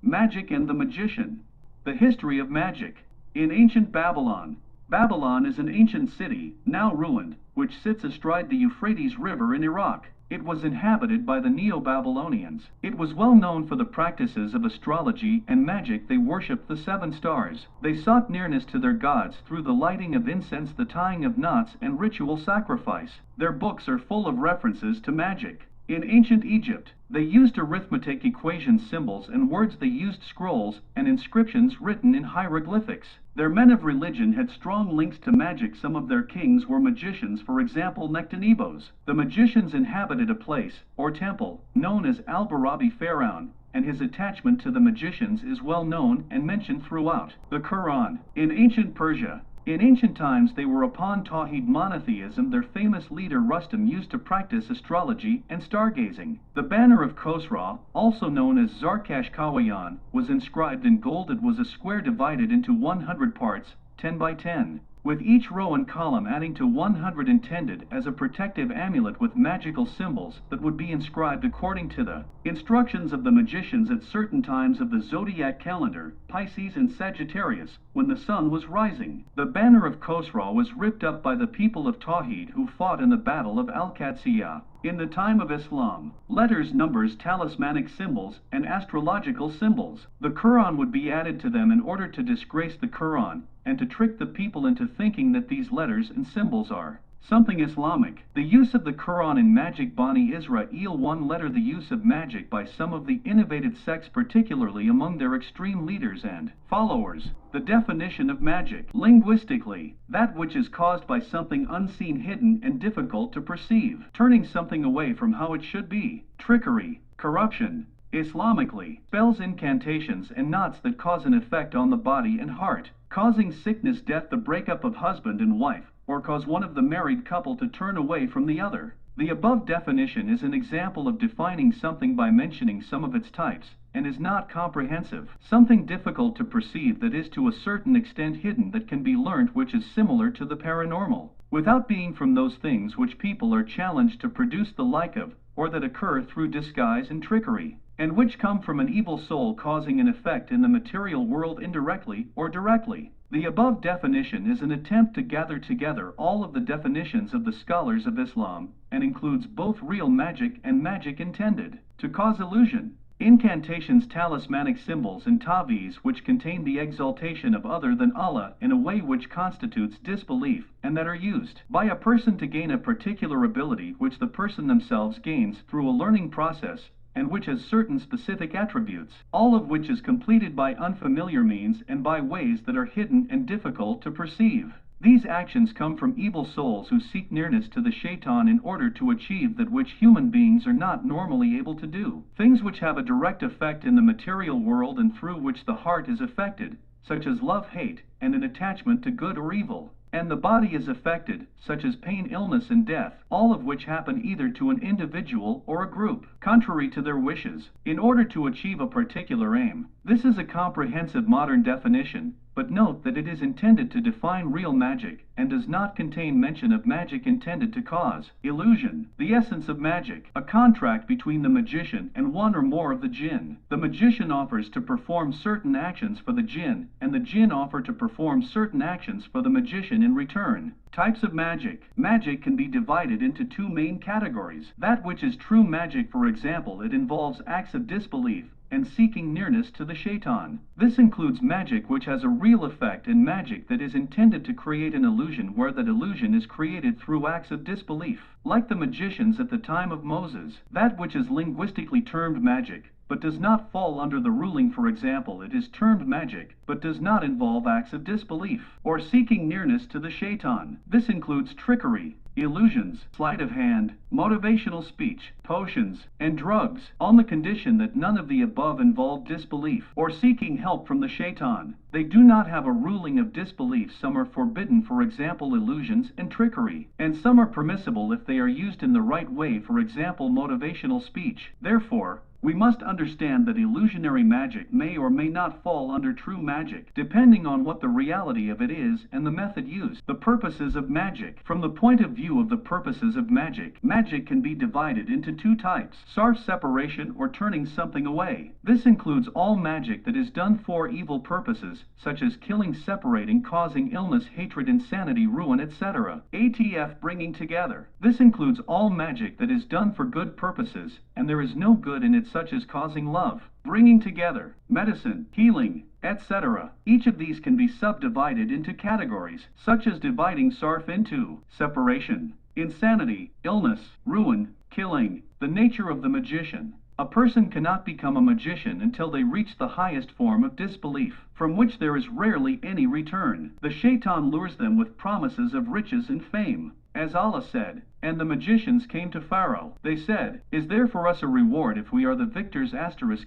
Magic and the Magician. The history of magic. In ancient Babylon. Babylon is an ancient city, now ruined, which sits astride the Euphrates River in Iraq. It was inhabited by the Neo-Babylonians. It was well known for the practices of astrology and magic. They worshipped the 7 stars. They sought nearness to their gods through the lighting of incense, the tying of knots, and ritual sacrifice. Their books are full of references to magic. In ancient Egypt, they used arithmetic equations, symbols, and words. They used scrolls and inscriptions written in hieroglyphics. Their men of religion had strong links to magic. Some of their kings were magicians, for example Nectanebos. The magicians inhabited a place, or temple, known as Al-Barabi Pharaoh, and his attachment to the magicians is well known and mentioned throughout the Quran. In ancient Persia, in ancient times they were upon Tawhid monotheism. Their famous leader Rustam used to practice astrology and stargazing. The banner of Khosrau, also known as Zarkash Kawayan, was inscribed in gold. It was a square divided into 100 parts, 10 by 10, with each row and column adding to 100, intended as a protective amulet with magical symbols that would be inscribed according to the instructions of the magicians at certain times of the zodiac calendar, Pisces and Sagittarius, when the sun was rising. The banner of Khosrau was ripped up by the people of Tawhid who fought in the Battle of Al-Qadsiya. In the time of Islam, letters, numbers, talismanic symbols, and astrological symbols, the Quran would be added to them in order to disgrace the Quran and to trick the people into thinking that these letters and symbols are something Islamic. The use of the Quran in magic. Bani Israel 1 letter. The use of magic by some of the innovated sects, particularly among their extreme leaders and followers. The definition of magic. Linguistically, that which is caused by something unseen, hidden, and difficult to perceive, turning something away from how it should be. Trickery, corruption. Islamically, spells, incantations, and knots that cause an effect on the body and heart, causing sickness, death, the breakup of husband and wife, or cause one of the married couple to turn away from the other. The above definition is an example of defining something by mentioning some of its types, and is not comprehensive. Something difficult to perceive that is to a certain extent hidden, that can be learnt, which is similar to the paranormal, without being from those things which people are challenged to produce the like of, or that occur through disguise and trickery, and which come from an evil soul causing an effect in the material world indirectly or directly. The above definition is an attempt to gather together all of the definitions of the scholars of Islam, and includes both real magic and magic intended to cause illusion. Incantations, talismanic symbols, and taviz, which contain the exaltation of other than Allah in a way which constitutes disbelief, and that are used by a person to gain a particular ability which the person themselves gains through a learning process, and which has certain specific attributes, all of which is completed by unfamiliar means and by ways that are hidden and difficult to perceive. These actions come from evil souls who seek nearness to the Shaytan in order to achieve that which human beings are not normally able to do. Things which have a direct effect in the material world and through which the heart is affected, such as love, hate, and an attachment to good or evil. And the body is affected, such as pain, illness, and death, all of which happen either to an individual or a group, contrary to their wishes, in order to achieve a particular aim. This is a comprehensive modern definition, but note that it is intended to define real magic, and does not contain mention of magic intended to cause illusion. The essence of magic, a contract between the magician and one or more of the jinn. The magician offers to perform certain actions for the jinn, and the jinn offer to perform certain actions for the magician in return. Types of magic. Magic can be divided into 2 main categories. That which is true magic, for example, it involves acts of disbelief and seeking nearness to the Shaytan. This includes magic which has a real effect, and magic that is intended to create an illusion, where that illusion is created through acts of disbelief, like the magicians at the time of Moses. That which is linguistically termed magic, but does not fall under the ruling, for example, it is termed magic, but does not involve acts of disbelief or seeking nearness to the Shaytan. This includes trickery, illusions, sleight of hand, motivational speech, potions, and drugs, on the condition that none of the above involve disbelief or seeking help from the Shaytan. They do not have a ruling of disbelief. Some are forbidden, for example illusions and trickery, and some are permissible if they are used in the right way, for example motivational speech. Therefore, We must understand that illusionary magic may or may not fall under true magic, depending on what the reality of it is and the method used. The purposes of magic. From the point of view of the purposes of magic, magic can be divided into two types: sarf separation, or turning something away. This includes all magic that is done for evil purposes, such as killing, separating, causing illness, hatred, insanity, ruin, etc. ATF bringing together. This includes all magic that is done for good purposes, and there is no good in it, such as causing love, bringing together, medicine, healing, etc. Each of these can be subdivided into categories, such as dividing sarf into separation, insanity, illness, ruin, killing. The nature of the magician. A person cannot become a magician until they reach the highest form of disbelief, from which there is rarely any return. The Shaytan lures them with promises of riches and fame. As Allah said, "And the magicians came to Pharaoh. They said, 'Is there for us a reward if we are the victors?'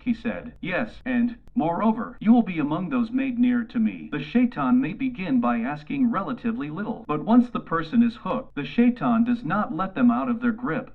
He said, 'Yes, and, moreover, you will be among those made near to me.'" The Shaytan may begin by asking relatively little, but once the person is hooked, the Shaytan does not let them out of their grip.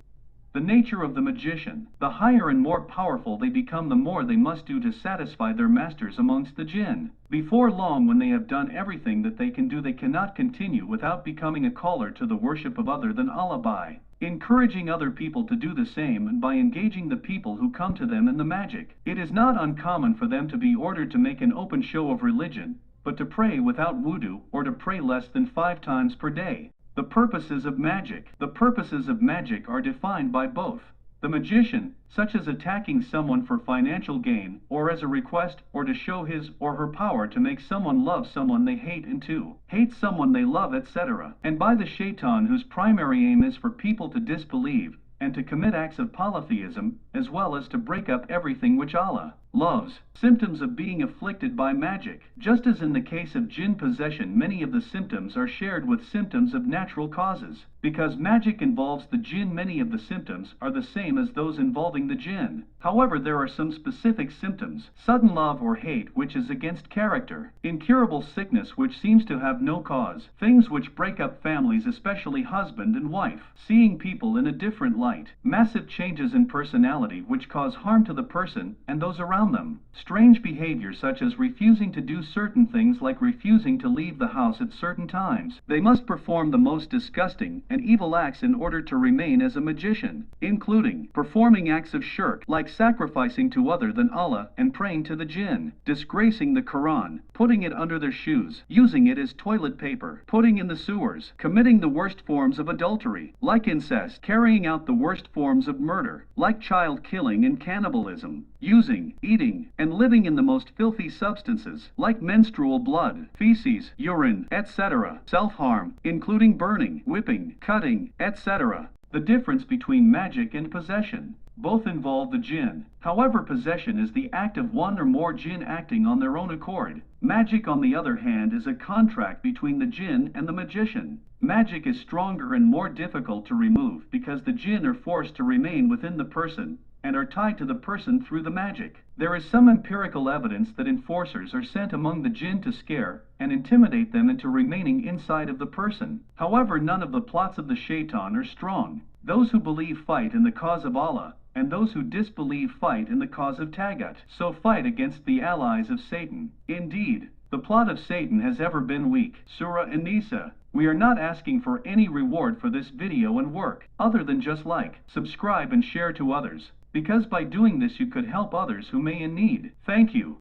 The nature of the magician. The higher and more powerful they become, the more they must do to satisfy their masters amongst the jinn. Before long, when they have done everything that they can do, they cannot continue without becoming a caller to the worship of other than Allah by encouraging other people to do the same and by engaging the people who come to them in the magic. It is not uncommon for them to be ordered to make an open show of religion, but to pray without wudu, or to pray less than 5 times per day. The purposes of magic. The purposes of magic are defined by both the magician, such as attacking someone for financial gain, or as a request, or to show his or her power to make someone love someone they hate and to hate someone they love, etc. And by the Shaytan, whose primary aim is for people to disbelieve and to commit acts of polytheism, as well as to break up everything which Allah loves. Symptoms of being afflicted by magic. Just as in the case of jinn possession, many of the symptoms are shared with symptoms of natural causes. Because magic involves the jinn, many of the symptoms are the same as those involving the jinn. However, there are some specific symptoms: sudden love or hate, which is against character; incurable sickness, which seems to have no cause; things which break up families, especially husband and wife; seeing people in a different light; massive changes in personality which cause harm to the person and those around them; strange behavior, such as refusing to do certain things, like refusing to leave the house at certain times. They must perform the most disgusting and evil acts in order to remain as a magician, including performing acts of shirk, like sacrificing to other than Allah and praying to the jinn; disgracing the Quran, putting it under their shoes, using it as toilet paper, putting in the sewers; committing the worst forms of adultery, like incest; carrying out the worst forms of murder, like child killing and cannibalism; using, eating, and living in the most filthy substances, like menstrual blood, feces, urine, etc.; self-harm, including burning, whipping, cutting, etc. The difference between magic and possession. Both involve the jinn. However, possession is the act of one or more jinn acting on their own accord. Magic, on the other hand, is a contract between the jinn and the magician. Magic is stronger and more difficult to remove because the jinn are forced to remain within the person and are tied to the person through the magic. There is some empirical evidence that enforcers are sent among the jinn to scare and intimidate them into remaining inside of the person. However, none of the plots of the Shaytan are strong. Those who believe fight in the cause of Allah, and those who disbelieve fight in the cause of Tagut. So fight against the allies of Satan. Indeed, the plot of Satan has ever been weak. Surah An-Nisa. We are not asking for any reward for this video and work, other than just like, subscribe, and share to others, because by doing this you could help others who may in need. Thank you.